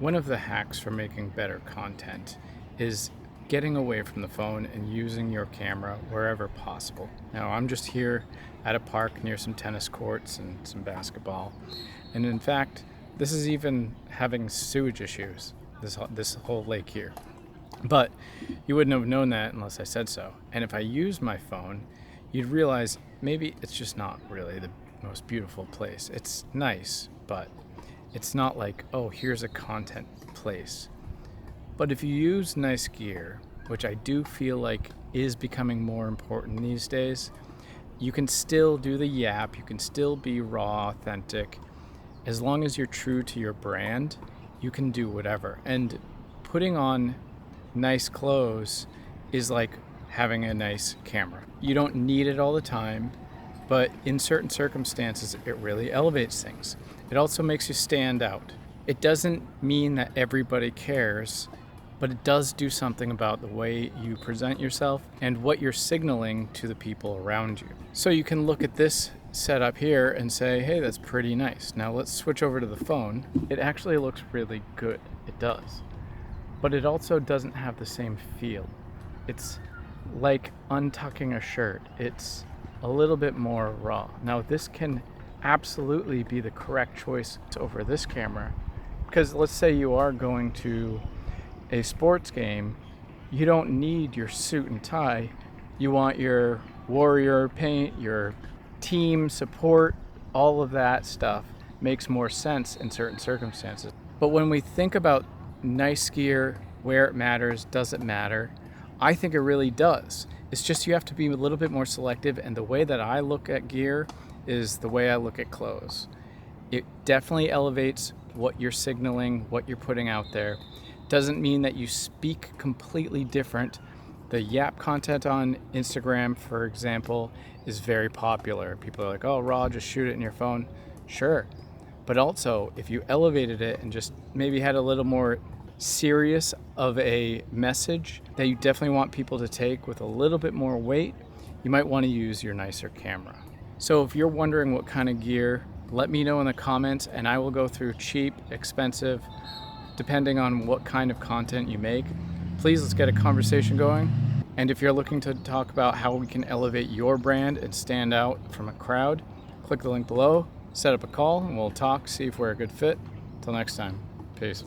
One of the hacks for making better content is getting away from the phone and using your camera wherever possible. Now, I'm just here at a park near some tennis courts and some basketball. And in fact, this is even having sewage issues, this whole lake here. But you wouldn't have known that unless I said so. And if I used my phone, you'd realize maybe it's just not really the most beautiful place. It's nice, but it's not like, oh, here's a content place. But if you use nice gear, which I do feel like is becoming more important these days, you can still do the yap, you can still be raw, authentic. As long as you're true to your brand, you can do whatever. And putting on nice clothes is like having a nice camera. You don't need it all the time, but in certain circumstances, it really elevates things. It also makes you stand out. It doesn't mean that everybody cares, but it does do something about the way you present yourself and what you're signaling to the people around you. So you can look at this setup here and say, hey, that's pretty nice. Now let's switch over to the phone. It actually looks really good. It does. But it also doesn't have the same feel. It's like untucking a shirt. It's a little bit more raw. Now this can absolutely be the correct choice over this camera, because let's say you are going to a sports game, you don't need your suit and tie. You want your warrior paint, your team support, all of that stuff makes more sense in certain circumstances. But when we think about nice gear, where it matters, does it matter? I think it really does. It's just you have to be a little bit more selective, and the way that I look at gear is the way I look at clothes. It definitely elevates what you're signaling, what you're putting out there. Doesn't mean that you speak completely different. The Yap content on Instagram, for example, is very popular. People are like, oh, raw, just shoot it in your phone. Sure. But also, if you elevated it and just maybe had a little more serious of a message that you definitely want people to take with a little bit more weight, you might want to use your nicer camera. So if you're wondering what kind of gear, let me know in the comments and I will go through cheap, expensive, depending on what kind of content you make. Please, let's get a conversation going. And if you're looking to talk about how we can elevate your brand and stand out from a crowd, click the link below, set up a call, and we'll talk, see if we're a good fit. Till next time, peace.